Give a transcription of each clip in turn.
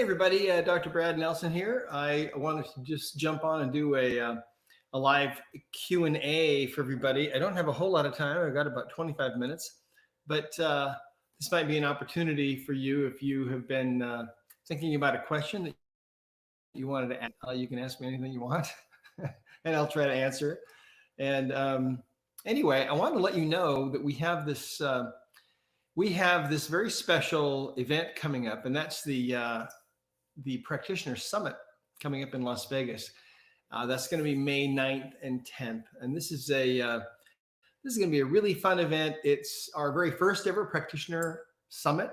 everybody, Dr. Brad Nelson here. I wanted to just jump on and do a live Q&A for everybody. I don't have a whole lot of time. I've got about 25 minutes, but this might be an opportunity for you if you have been thinking about a question that you wanted to ask. You can ask me anything you want, and I'll try to answer it. And anyway, I wanted to let you know that we have this very special event coming up, and that's the Practitioner Summit coming up in Las Vegas. That's going to be May 9th and 10th, and this is going to be a really fun event. It's our very first ever Practitioner Summit,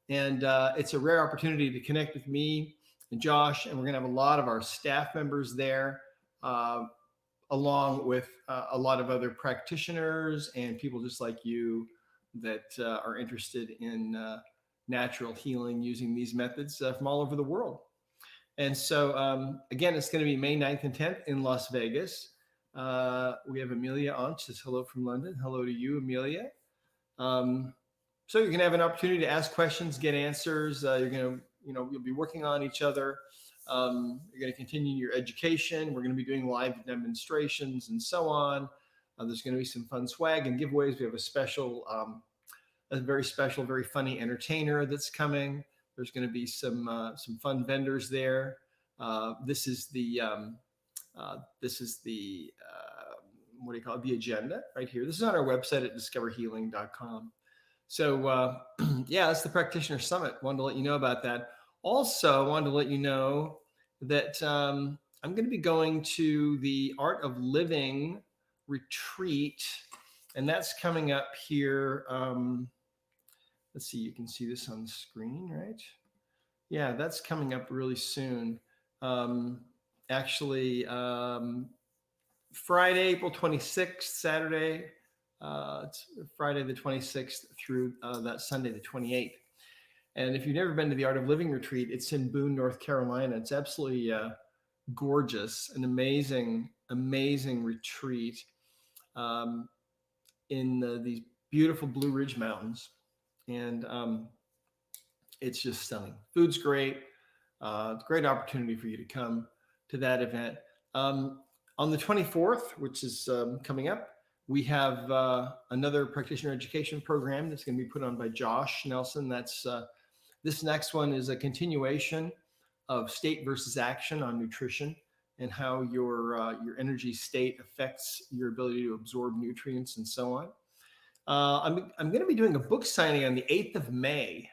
and it's a rare opportunity to connect with me and Josh, and we're going to have a lot of our staff members there, along with a lot of other practitioners and people just like you that are interested in natural healing using these methods from all over the world. And so, again, it's going to be May 9th and 10th in Las Vegas. We have Amelia on. She says hello from London. Hello to you, Amelia. So you're going to have an opportunity to ask questions, get answers. You're going to, you'll be working on each other. You're going to continue your education. We're going to be doing live demonstrations and so on. There's going to be some fun swag and giveaways. We have a very special, very funny entertainer that's coming. There's going to be some fun vendors there. This is the what do you call it? The agenda right here. This is on our website at discoverhealing.com. So yeah, that's the Practitioner Summit. Wanted to let you know about that. Also, I wanted to let you know that I'm going to be going to the Art of Living retreat, and that's coming up here. Let's see, you can see this on the screen, right? Yeah, that's coming up really soon. Actually, Friday, April 26th, Saturday, it's Friday the 26th through that Sunday the 28th. And if you've never been to the Art of Living retreat, it's in Boone, North Carolina. It's absolutely gorgeous, an amazing, amazing retreat in these beautiful Blue Ridge Mountains. And it's just stunning. Food's great. Great opportunity for you to come to that event. On the 24th, which is coming up, we have another practitioner education program that's going to be put on by Josh Nelson. That's this next one is a continuation of state versus action on nutrition and how your energy state affects your ability to absorb nutrients and so on. I'm going to be doing a book signing on the 8th of May.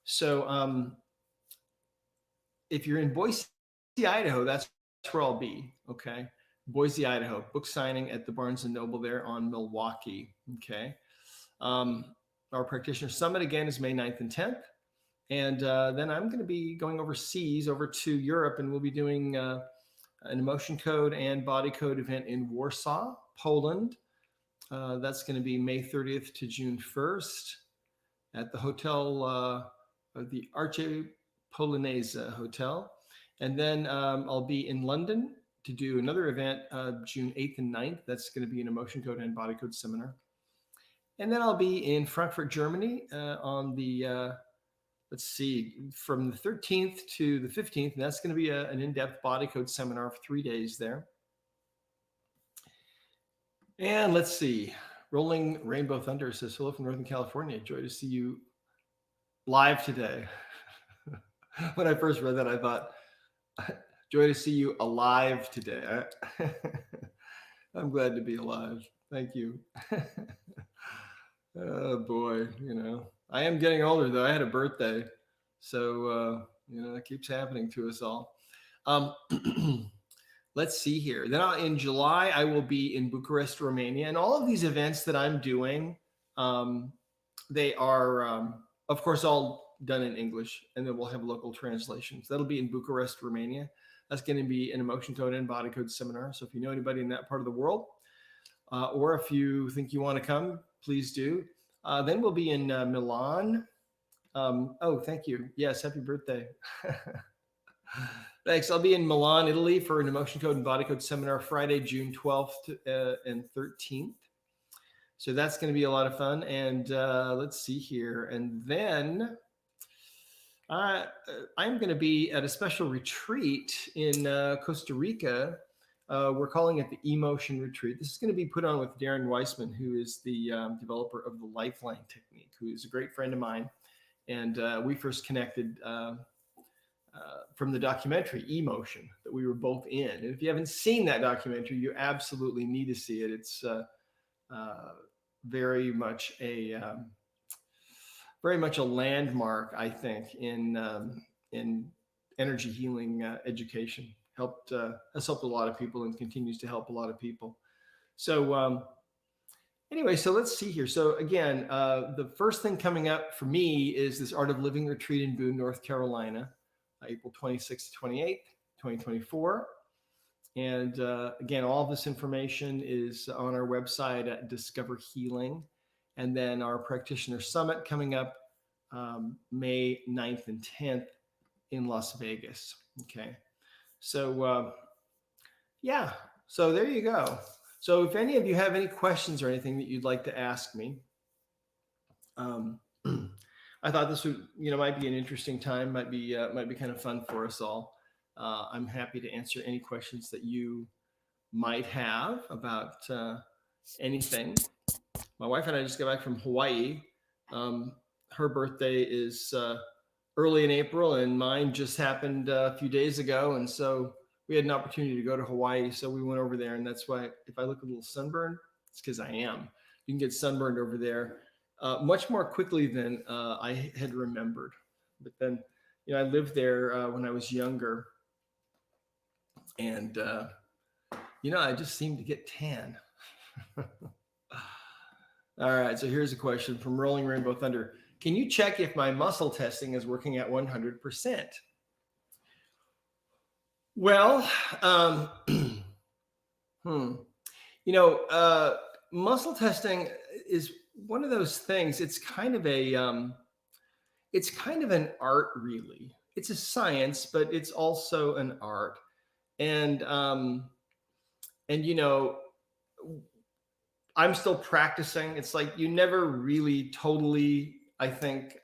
So if you're in Boise, Idaho, that's where I'll be. Okay. Boise, Idaho, book signing at the Barnes & Noble there on Milwaukee. Okay. Our Practitioner Summit again is May 9th and 10th. And then I'm going to be going overseas over to Europe, and we'll be doing an emotion code and body code event in Warsaw, Poland. That's going to be May 30th to June 1st at the hotel, the Arche Polonaise Hotel. And then I'll be in London to do another event June 8th and 9th. That's going to be an emotion code and body code seminar. And then I'll be in Frankfurt, Germany on the, let's see, from the 13th to the 15th. And that's going to be an in-depth body code seminar for 3 days there. And let's see, Rolling Rainbow Thunder says, hello from Northern California. Joy to see you live today. When I first read that, I thought, joy to see you alive today. I'm glad to be alive. Thank you. Oh boy, I am getting older though. I had a birthday. So, it keeps happening to us all. Let's see here. Then in July, I will be in Bucharest, Romania. And all of these events that I'm doing, they are, of course, all done in English. And then we'll have local translations. That'll be in Bucharest, Romania. That's going to be an emotion code and body code seminar. So if you know anybody in that part of the world, or if you think you want to come, please do. Then we'll be in Milan. Oh, thank you. Yes, happy birthday. Thanks. I'll be in Milan, Italy for an emotion code and body code seminar Friday, June 12th and 13th. So that's going to be a lot of fun. And let's see here. And then I'm going to be at a special retreat in Costa Rica. We're calling it the Emotion Retreat. This is going to be put on with Darren Weissman, who is the developer of the Lifeline technique, who is a great friend of mine. And we first connected from the documentary Emotion that we were both in. And if you haven't seen that documentary, you absolutely need to see it. It's very much a landmark, I think, in energy healing education. Has helped a lot of people and continues to help a lot of people. So anyway, so let's see here. So again, the first thing coming up for me is this Art of Living retreat in Boone, North Carolina, April 26th to 28th, 2024. And again, all of this information is on our website at Discover Healing. And then our Practitioner Summit coming up May 9th and 10th in Las Vegas. Okay. So, yeah. So there you go. So if any of you have any questions or anything that you'd like to ask me, I thought this would, might be an interesting time, might be kind of fun for us all. I'm happy to answer any questions that you might have about anything. My wife and I just got back from Hawaii. Her birthday is early in April, and mine just happened a few days ago. And so we had an opportunity to go to Hawaii. So we went over there. And that's why if I look a little sunburned, it's because I am. You can get sunburned over there much more quickly than I had remembered. But then, I lived there when I was younger. And, I just seemed to get tan. All right, so here's a question from Rolling Rainbow Thunder. Can you check if my muscle testing is working at 100%? Well, muscle testing is one of those things. It's kind of an art, really. It's a science, but it's also an art. And I'm still practicing. It's like you never really totally, I think,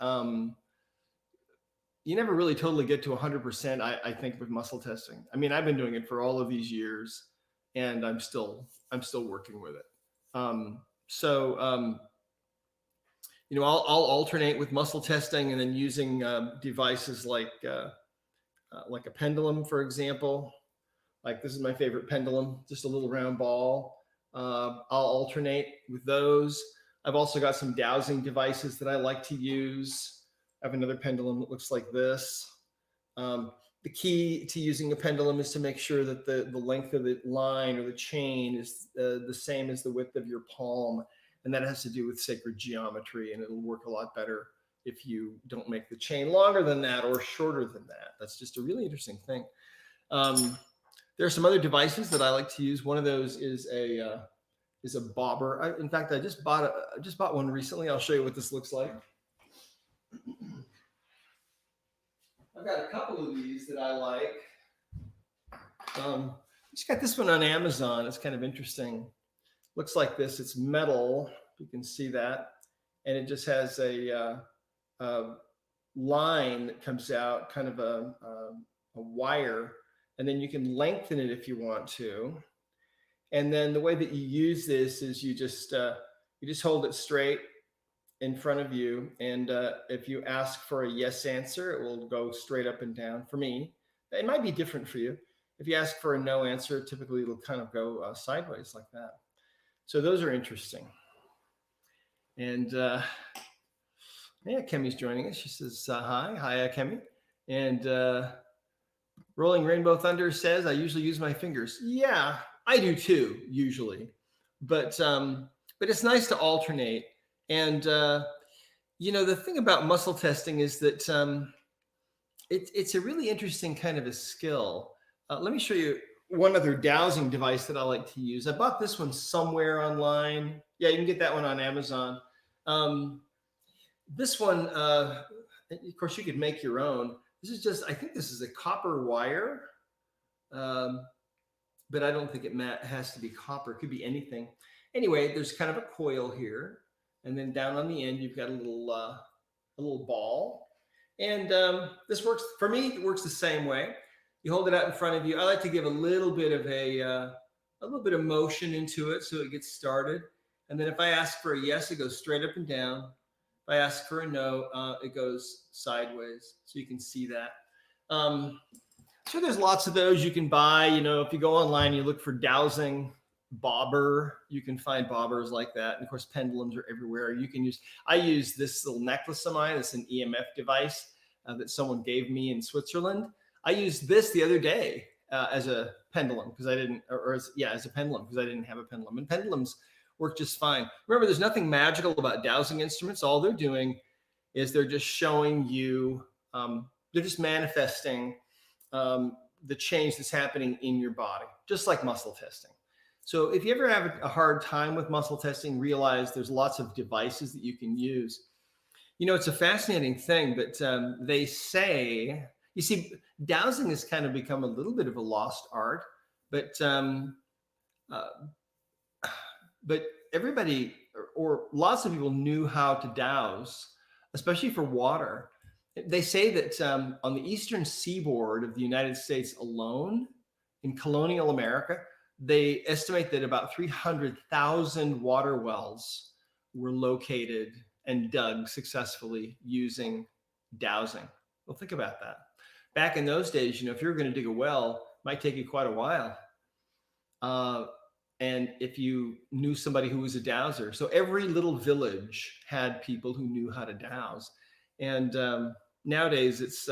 you never really totally get to 100%, I think, with muscle testing. I mean, I've been doing it for all of these years, and I'm still working with it. I'll alternate with muscle testing and then using devices like a pendulum, for example. Like this is my favorite pendulum, just a little round ball. I'll alternate with those. I've also got some dowsing devices that I like to use. I have another pendulum that looks like this. The key to using a pendulum is to make sure that the length of the line or the chain is the same as the width of your palm. And that has to do with sacred geometry, and it'll work a lot better if you don't make the chain longer than that or shorter than that. That's just a really interesting thing. There are some other devices that I like to use. One of those is a bobber. In fact, I just bought one recently. I'll show you what this looks like. I've got a couple of these that I like. Just got this one on Amazon. It's kind of interesting. Looks like this. It's metal. You can see that, and it just has a line that comes out, kind of a wire. And then you can lengthen it if you want to. And then the way that you use this is you just hold it straight in front of you. And if you ask for a yes answer, it will go straight up and down. For me, it might be different for you. If you ask for a no answer, typically it'll kind of go sideways like that. So those are interesting. And yeah, Kemi's joining us. She says, hi, Kemi. And Rolling Rainbow Thunder says, I usually use my fingers. Yeah, I do too, usually. But it's nice to alternate. And, the thing about muscle testing is that it's a really interesting kind of a skill. Let me show you one other dowsing device that I like to use. I bought this one somewhere online. Yeah, you can get that one on Amazon. This one, of course, you could make your own. This is just, I think this is a copper wire, but I don't think it has to be copper. It could be anything. Anyway, there's kind of a coil here. And then down on the end, you've got a little ball. And this works for me. It works the same way. You hold it out in front of you. I like to give a little bit of motion into it so it gets started. And then if I ask for a yes, it goes straight up and down. If I ask for a no, it goes sideways. So you can see that. So there's lots of those you can buy. You know, if you go online, you look for dowsing bobber, you can find bobbers like that. And of course, pendulums are everywhere. I use this little necklace of mine. It's an EMF device that someone gave me in Switzerland. I used this the other day as a pendulum because I didn't, as a pendulum because I didn't have a pendulum. And pendulums work just fine. Remember, there's nothing magical about dowsing instruments. All they're doing is they're just showing you, they're just manifesting the change that's happening in your body, just like muscle testing. So if you ever have a hard time with muscle testing, realize there's lots of devices that you can use. You know, it's a fascinating thing, but they say, you see, dowsing has kind of become a little bit of a lost art, but everybody or lots of people knew how to douse, especially for water. They say that on the eastern seaboard of the United States alone, in colonial America, they estimate that about 300,000 water wells were located and dug successfully using dowsing. Well, think about that. Back in those days, you know, if you were going to dig a well, it might take you quite a while. And if you knew somebody who was a dowser, so every little village had people who knew how to douse. And nowadays, it's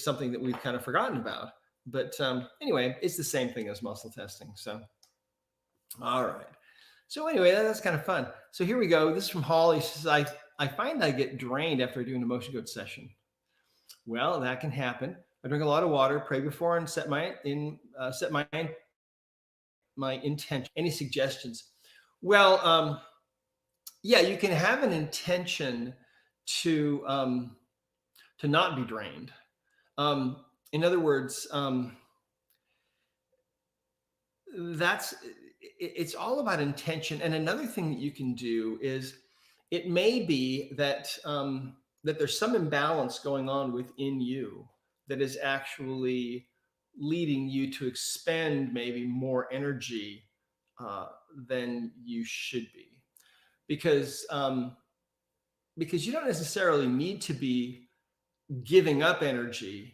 something that we've kind of forgotten about. But anyway, it's the same thing as muscle testing. So, all right. So anyway, that's kind of fun. So here we go. This is from Holly. She says, I find I get drained after doing a motion coach session. Well, that can happen. I drink a lot of water, pray before, and set my intention. Any suggestions? Well, yeah, you can have an intention to not be drained. In other words, it's all about intention. And another thing that you can do is it may be that that there's some imbalance going on within you that is actually leading you to expend maybe more energy than you should be, because you don't necessarily need to be giving up energy,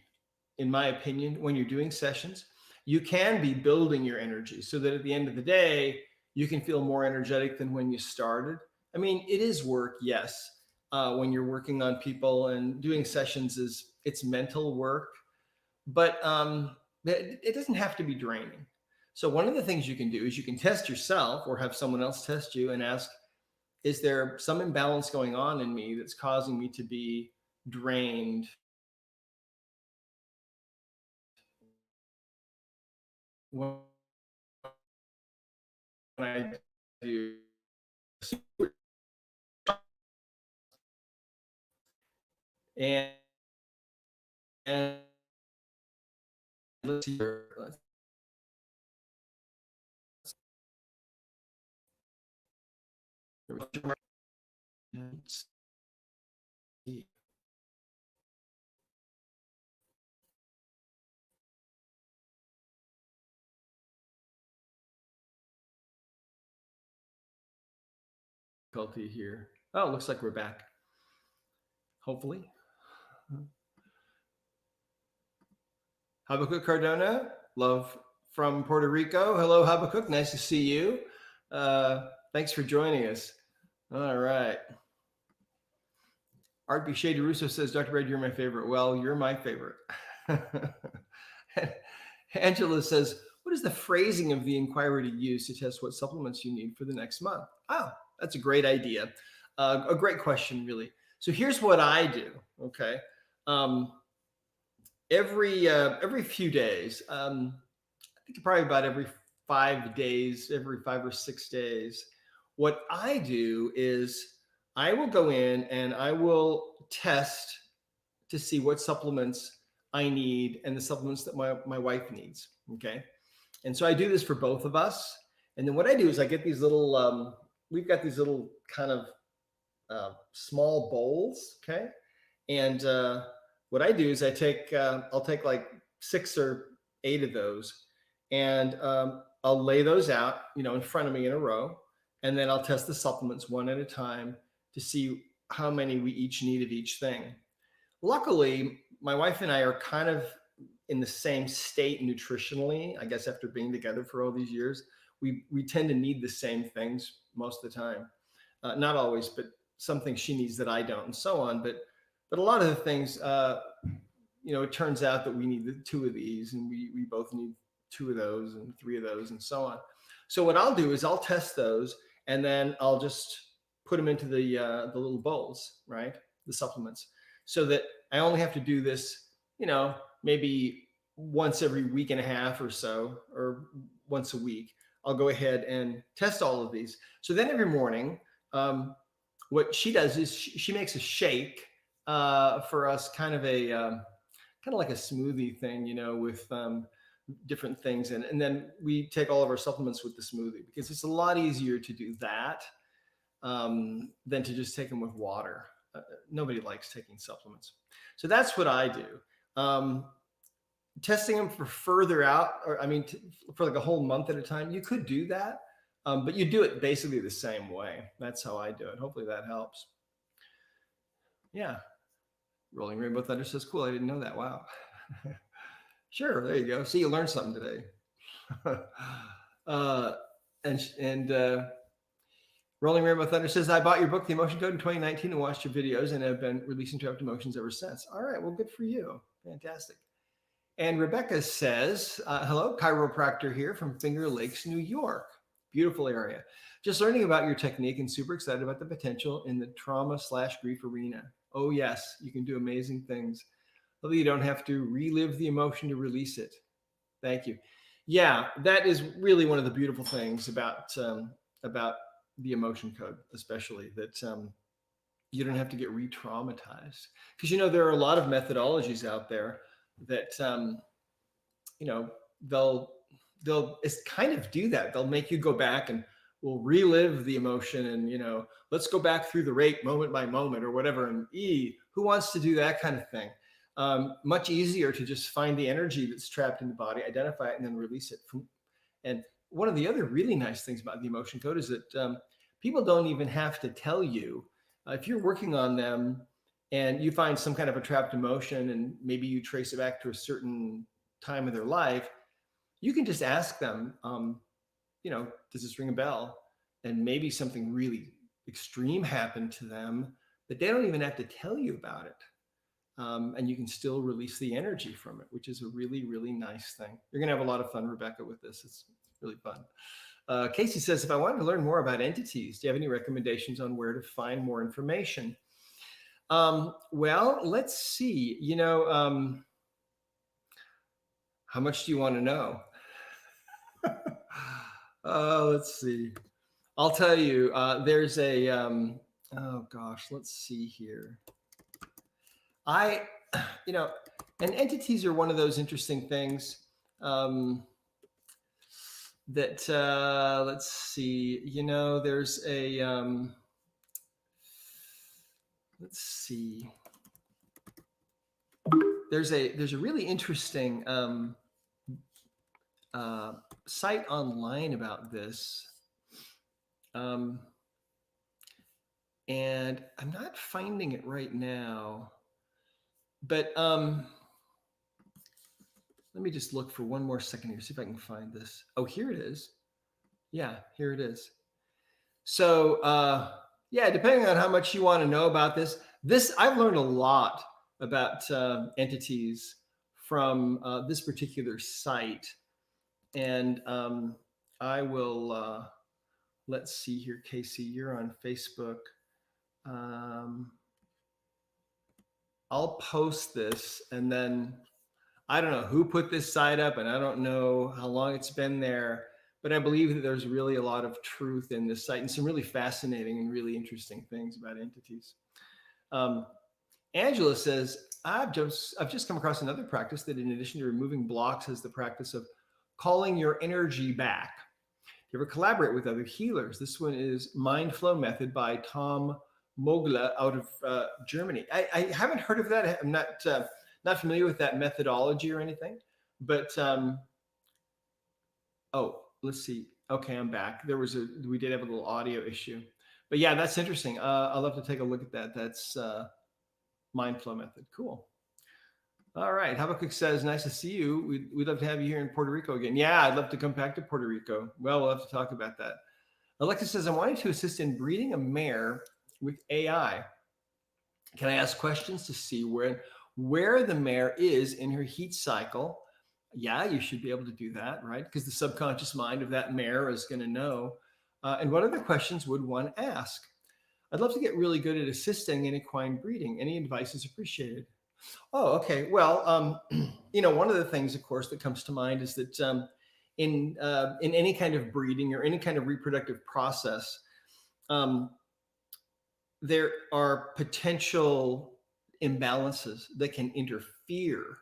in my opinion, when you're doing sessions. You can be building your energy so that at the end of the day, you can feel more energetic than when you started. I mean, it is work, yes. When you're working on people and doing sessions, it's mental work, but it doesn't have to be draining. So one of the things you can do is you can test yourself or have someone else test you and ask, is there some imbalance going on in me that's causing me to be drained when I do? And let's see here. Let's see. Difficulty here. Oh, looks like we're back. Hopefully. Habakkuk Cardona, love from Puerto Rico. Hello, Habakkuk. Nice to see you. Thanks for joining us. All right. Art Bichet DeRusso says, Dr. Brad, you're my favorite. Well, you're my favorite. Angela says, what is the phrasing of the inquiry to use to test what supplements you need for the next month? Oh, that's a great idea. A great question, really. So here's what I do. Okay. Every few days, I think probably about every 5 days, every 5 or 6 days, what I do is I will go in and I will test to see what supplements I need and the supplements that my wife needs. Okay. And so I do this for both of us. And then what I do is I get these little, we've got these little kind of small bowls. Okay. And what I do is I'll take like 6 or 8 of those, and I'll lay those out, in front of me in a row, and then I'll test the supplements one at a time to see how many we each need of each thing. Luckily, my wife and I are kind of in the same state nutritionally. I guess after being together for all these years, we tend to need the same things most of the time. Not always, but some things she needs that I don't, and so on. But a lot of the things, it turns out that we need the 2 of these, and we both need 2 of those and 3 of those, and so on. So what I'll do is I'll test those, and then I'll just put them into the little bowls, right? The supplements, so that I only have to do this, maybe once every week and a half or so, or once a week. I'll go ahead and test all of these. So then every morning, what she does is she makes a shake for us, kind of like a smoothie thing, with different things in it. And then we take all of our supplements with the smoothie, because it's a lot easier to do that than to just take them with water. Nobody likes taking supplements. So that's what I do. Testing them for further out, or for like a whole month at a time, you could do that, but you do it basically the same way. That's how I do it. Hopefully that helps. Yeah. Rolling Rainbow Thunder says, cool, I didn't know that. Wow. Sure, there you go. See, you learned something today. And Rolling Rainbow Thunder says, I bought your book, The Emotion Code, in 2019 and watched your videos and have been releasing Interrupt Emotions ever since. All right, well, good for you. Fantastic. And Rebecca says, hello, chiropractor here from Finger Lakes, New York. Beautiful area. Just learning about your technique and super excited about the potential in the trauma/grief arena. Oh, yes, you can do amazing things. Although you don't have to relive the emotion to release it. Thank you. Yeah, that is really one of the beautiful things about the emotion code, especially that you don't have to get re-traumatized. Because, there are a lot of methodologies out there that, they'll kind of do that. They'll make you go back and we'll relive the emotion and, let's go back through the rate moment by moment or whatever. And who wants to do that kind of thing? Much easier to just find the energy that's trapped in the body, identify it, and then release it. And one of the other really nice things about the emotion code is that people don't even have to tell you. If you're working on them and you find some kind of a trapped emotion and maybe you trace it back to a certain time of their life, you can just ask them, does this ring a bell? And maybe something really extreme happened to them, but they don't even have to tell you about it. And you can still release the energy from it, which is a really, really nice thing. You're going to have a lot of fun, Rebecca, with this. It's really fun. Casey says, if I wanted to learn more about entities, do you have any recommendations on where to find more information? Well, let's see, how much do you want to know? Let's see. I'll tell you, there's a, let's see here. And entities are one of those interesting things that, let's see, there's a, let's see, there's a really interesting site online about this. And I'm not finding it right now, but let me just look for one more second here, see if I can find this. Oh, here it is. Yeah, here it is. So depending on how much you want to know about this, I've learned a lot about entities from this particular site. And I will, let's see here, Casey, you're on Facebook. I'll post this, and then I don't know who put this site up, and I don't know how long it's been there, but I believe that there's really a lot of truth in this site and some really fascinating and really interesting things about entities. Angela says, I've just come across another practice that, in addition to removing blocks, has the practice of calling your energy back. You ever collaborate with other healers? This one is Mind Flow Method by Tom Mogla out of Germany. I haven't heard of that. I'm not not familiar with that methodology or anything, but oh, let's see. Okay, I'm back. We did have a little audio issue, but yeah, that's interesting. I'll love to take a look at that. That's mind flow method. Cool. All right. Habakkuk says, nice to see you. We'd love to have you here in Puerto Rico again. Yeah, I'd love to come back to Puerto Rico. Well, we'll have to talk about that. Alexa says, I'm wanting to assist in breeding a mare with AI. Can I ask questions to see where the mare is in her heat cycle? Yeah, you should be able to do that, right? Because the subconscious mind of that mare is going to know. And what other questions would one ask? I'd love to get really good at assisting in equine breeding. Any advice is appreciated. Oh, okay. Well, one of the things, of course, that comes to mind is that in any kind of breeding or any kind of reproductive process, there are potential imbalances that can interfere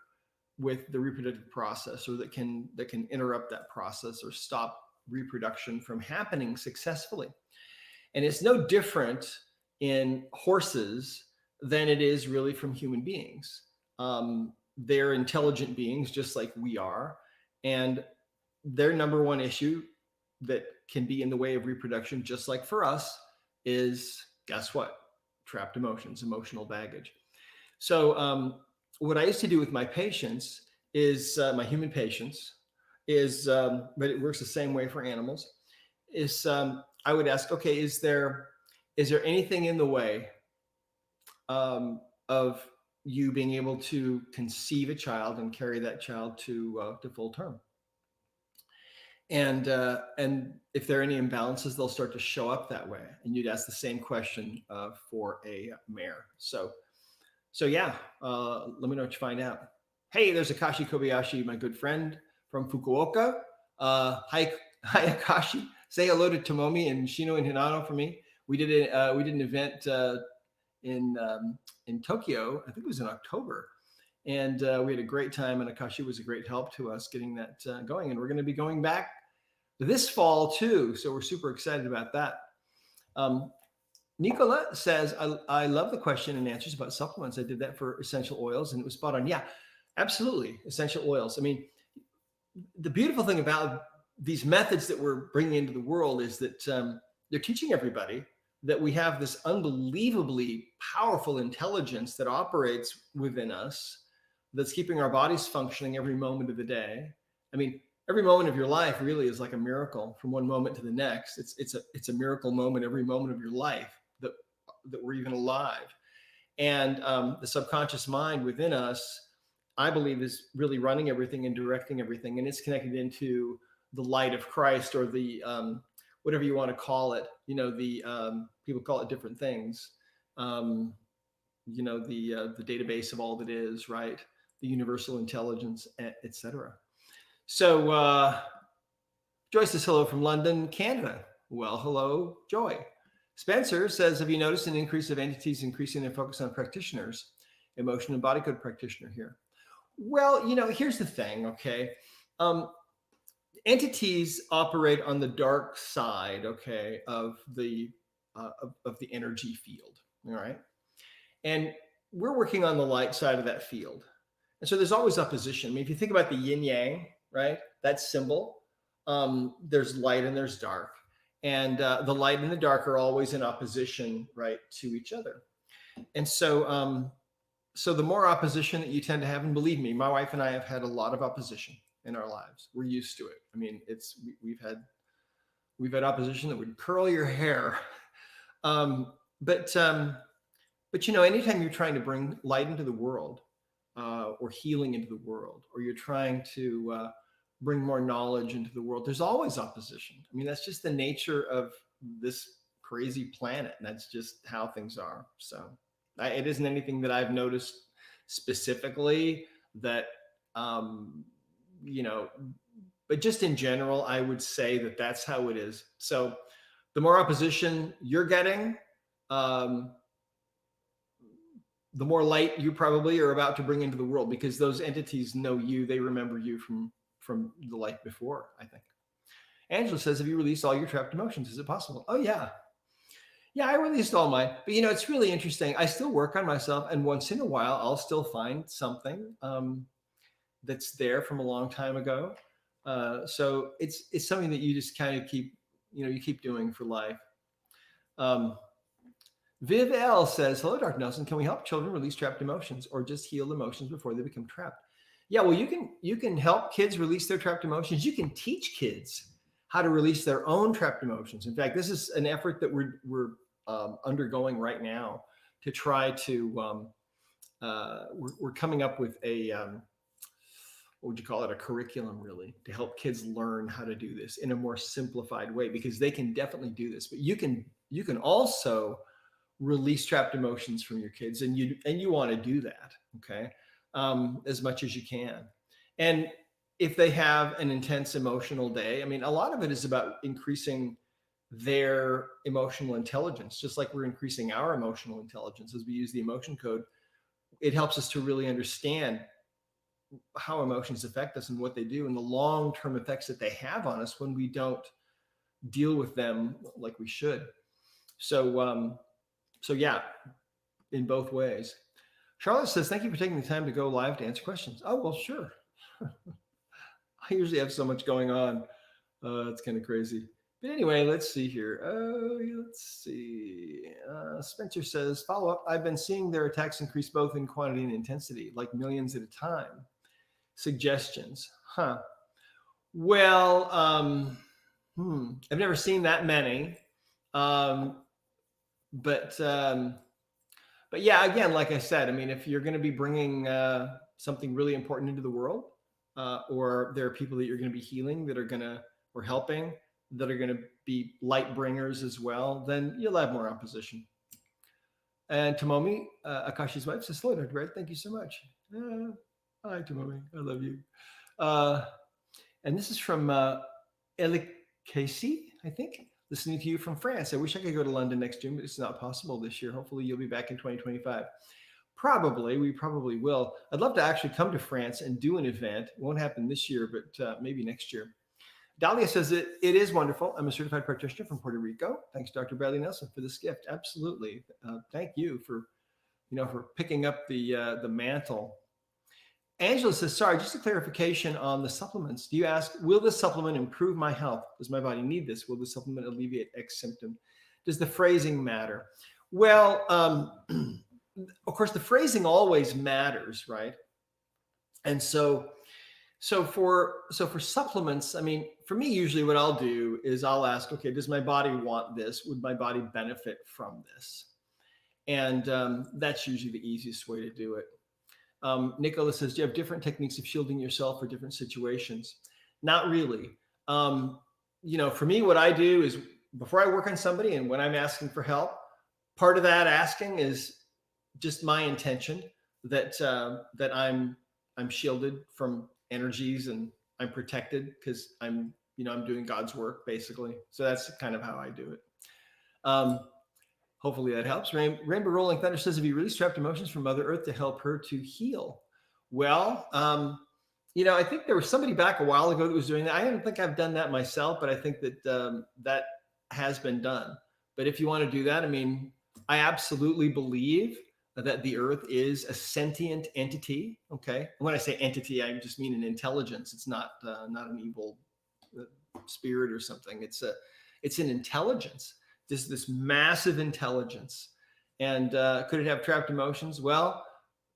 with the reproductive process, or that can interrupt that process or stop reproduction from happening successfully. And it's no different in horses than it is really from human beings. They're intelligent beings just like we are, and their number one issue that can be in the way of reproduction, just like for us, is, guess what? Trapped emotions, emotional baggage. So what I used to do with my patients is, my human patients is, but it works the same way for animals, is I would ask, okay, is there anything in the way of you being able to conceive a child and carry that child to full term? And if there are any imbalances, they'll start to show up that way. And you'd ask the same question for a mare. So yeah, let me know what you find out. Hey, there's Akashi Kobayashi, my good friend from Fukuoka. Hi Akashi. Say hello to Tomomi and Shino and Hinano for me. We did an event in Tokyo. I think it was in October, and we had a great time. And Akashi was a great help to us getting that going. And we're going to be going back this fall too, so we're super excited about that. Nicola says, I love the question and answers about supplements. I did that for essential oils and it was spot on. Yeah, absolutely. Essential oils. I mean, the beautiful thing about these methods that we're bringing into the world is that they're teaching everybody that we have this unbelievably powerful intelligence that operates within us, that's keeping our bodies functioning every moment of the day. I mean, every moment of your life really is like a miracle from one moment to the next. It's a miracle moment every moment of your life that we're even alive. And the subconscious mind within us, I believe, is really running everything and directing everything. And it's connected into the light of Christ, or the whatever you want to call it. The people call it different things. The database of all that is, right? The universal intelligence, etc. So Joyce says hello from London, Canada. Well, hello, Joy. Spencer says, have you noticed an increase of entities increasing their focus on practitioners, emotion and body code practitioner here? Well, here's the thing, okay? Entities operate on the dark side, okay, of the energy field, all right? And we're working on the light side of that field. And so there's always opposition. I mean, if you think about the yin yang, right, that symbol, there's light and there's dark. And the light and the dark are always in opposition, right, to each other. And so the more opposition that you tend to have, and believe me, my wife and I have had a lot of opposition in our lives. We're used to it. I mean, we've had opposition that would curl your hair. But anytime you're trying to bring light into the world, or healing into the world, or you're trying to bring more knowledge into the world, there's always opposition. I mean, that's just the nature of this crazy planet, and that's just how things are. So it isn't anything that I've noticed specifically that, but just in general, I would say that that's how it is. So the more opposition you're getting, the more light you probably are about to bring into the world, because those entities know you. They remember you from the life before, I think. Angela says, have you released all your trapped emotions? Is it possible? Oh, yeah. Yeah, I released all mine, but it's really interesting. I still work on myself, and once in a while, I'll still find something that's there from a long time ago. So it's something that you just kind of keep you keep doing for life. Um, Viv L says, "Hello, Dr. Nelson. Can we help children release trapped emotions, or just heal emotions before they become trapped?" Yeah, well, you can help kids release their trapped emotions. You can teach kids how to release their own trapped emotions. In fact, this is an effort that we're undergoing right now to try to. We're coming up with a what would you call it? A curriculum, really, to help kids learn how to do this in a more simplified way, because they can definitely do this. But you can also release trapped emotions from your kids, and you want to do that, okay, as much as you can. And if they have an intense emotional day, I mean, a lot of it is about increasing their emotional intelligence, just like we're increasing our emotional intelligence as we use the emotion code. It helps us to really understand how emotions affect us and what they do, and the long-term effects that they have on us when we don't deal with them like we should. So yeah, in both ways. Charlotte says, "Thank you for taking the time to go live to answer questions." Oh, well, sure. I usually have so much going on. It's kind of crazy. But anyway, let's see here. Let's see. Spencer says, "Follow up. I've been seeing their attacks increase both in quantity and intensity, like millions at a time. Suggestions?" Huh. Well, I've never seen that many. Um, but yeah, again, like I said, I mean, if you're going to be bringing something really important into the world, or there are people that you're going to be healing that are going to, or helping, that are going to be light bringers as well, then you'll have more opposition. And Tomomi, Akashi's wife, says, "Hello, Dr. Brad. Thank you so much." Hi, Tomomi. I love you. Uh, and this is from Elik Casey, I think. "Listening to you from France. I wish I could go to London next June, but it's not possible this year. Hopefully you'll be back in 2025. Probably. We probably will. I'd love to actually come to France and do an event. It won't happen this year, but maybe next year. Dahlia says it is wonderful. I'm a certified practitioner from Puerto Rico. Thanks, Dr. Bradley Nelson, for this gift. Absolutely. Thank you for picking up the mantle. Angela says, "Sorry, just a clarification on the supplements. Do you ask, will this supplement improve my health? Does my body need this? Will the supplement alleviate X symptom? Does the phrasing matter?" Well, of course, the phrasing always matters, right? And so for supplements, I mean, for me, usually what I'll do is I'll ask, okay, does my body want this? Would my body benefit from this? And that's usually the easiest way to do it. Nicholas says, "Do you have different techniques of shielding yourself for different situations?" Not really. For me, what I do is, before I work on somebody and when I'm asking for help, part of that asking is just my intention that I'm shielded from energies, and I'm protected because I'm doing God's work, basically. So that's kind of how I do it. Hopefully that helps. Rainbow Rolling Thunder says, "Have you released trapped emotions from Mother Earth to help her to heal?" Well, I think there was somebody back a while ago that was doing that. I don't think I've done that myself, but I think that that has been done. But if you want to do that, I mean, I absolutely believe that the Earth is a sentient entity. Okay, and when I say entity, I just mean an intelligence. It's not an evil spirit or something. It's an intelligence. This massive intelligence. And could it have trapped emotions? Well,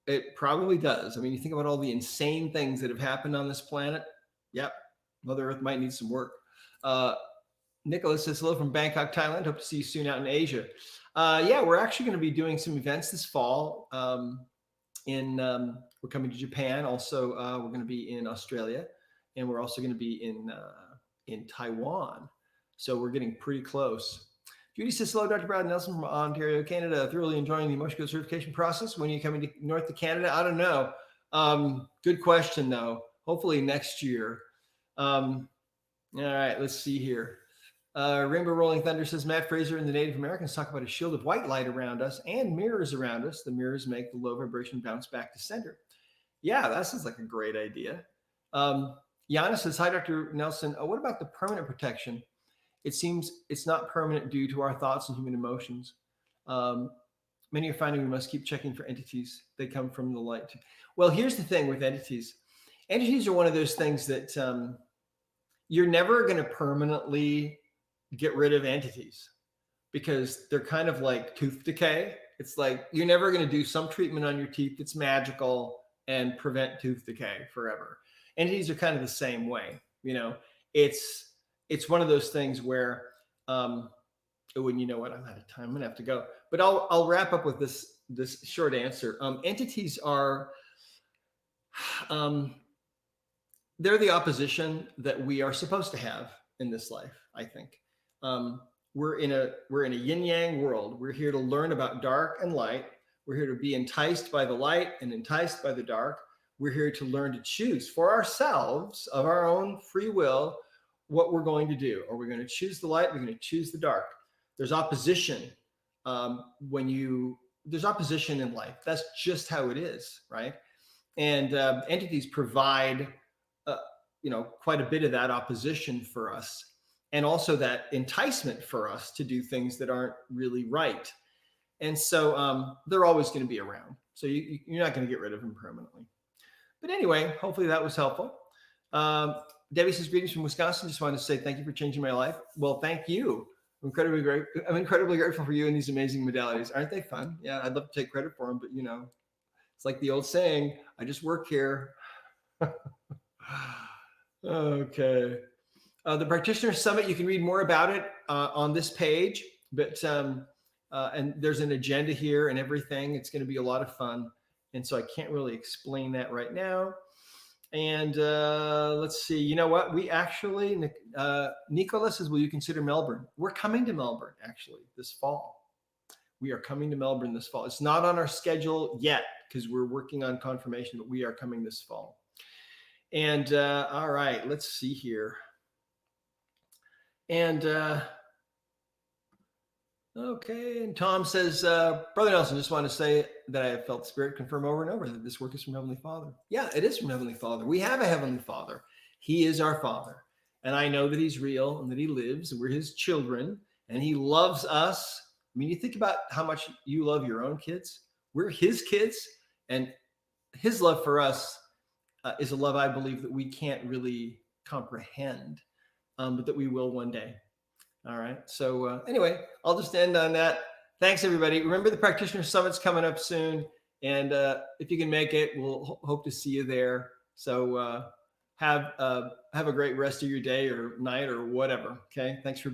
it probably does. I mean, you think about all the insane things that have happened on this planet. Yep, Mother Earth might need some work. Nicholas says, "Hello from Bangkok, Thailand. Hope to see you soon out in Asia." Yeah, we're actually going to be doing some events this fall. We're coming to Japan. Also, we're going to be in Australia, and we're also going to be in Taiwan. So we're getting pretty close. Judy says, "Hello, Dr. Brad Nelson from Ontario, Canada. Thoroughly enjoying the emotion code certification process. When are you coming to North to Canada?" I don't know. Good question, though. Hopefully next year. All right, let's see here. Rainbow Rolling Thunder says, "Matt Fraser and the Native Americans talk about a shield of white light around us and mirrors around us. The mirrors make the low vibration bounce back to center." Yeah, that sounds like a great idea. Yana says, "Hi, Dr. Nelson. What about the permanent protection? It seems it's not permanent due to our thoughts and human emotions. Um, Many are finding we must keep checking for entities. They come from the light. Well, here's the thing with entities. Entities are one of those things that you're never going to permanently get rid of entities because they're kind of like tooth decay. It's like you're never going to do some treatment on your teeth that's magical and prevent tooth decay forever. Entities are kind of the same way. It's it's one of those things where oh, and you know what? I'm out of time. I'm gonna have to go. But I'll wrap up with this short answer. Entities are um, they're the opposition that we are supposed to have in this life. I think we're in a yin yang world. We're here to learn about dark and light. We're here to be enticed by the light and enticed by the dark. We're here to learn to choose for ourselves of our own free will what we're going to do. Are we going to choose the light? We're going to choose the dark. There's opposition there's opposition in life. That's just how it is, right? And entities provide quite a bit of that opposition for us, and also that enticement for us to do things that aren't really right. And so they're always going to be around. So you're not going to get rid of them permanently. But anyway, hopefully that was helpful. Debbie says, greetings from Wisconsin. Just wanted to say thank you for changing my life. Well, thank you. I'm incredibly grateful for you and these amazing modalities. Aren't they fun? Yeah, I'd love to take credit for them, but it's like the old saying, I just work here. Okay. The Practitioner Summit, you can read more about it on this page, but and there's an agenda here and everything. It's going to be a lot of fun. And so I can't really explain that right now. And let's see, you know what? We actually, Nicola says, will you consider Melbourne? We're coming to Melbourne actually this fall. We are coming to Melbourne this fall. It's not on our schedule yet because we're working on confirmation, but we are coming this fall. And all right, let's see here. And okay, and Tom says, Brother Nelson, just want to say that I have felt Spirit confirm over and over that this work is from Heavenly Father. Yeah, it is from Heavenly Father. We have a Heavenly Father. He is our Father. And I know that He's real and that He lives and we're His children and He loves us. I mean, you think about how much you love your own kids. We're His kids, and His love for us is a love I believe that we can't really comprehend, but that we will one day. All right. So anyway, I'll just end on that. Thanks, everybody. Remember, the Practitioner Summit's coming up soon. And if you can make it, we'll hope to see you there. So have a great rest of your day or night or whatever. Okay. Thanks for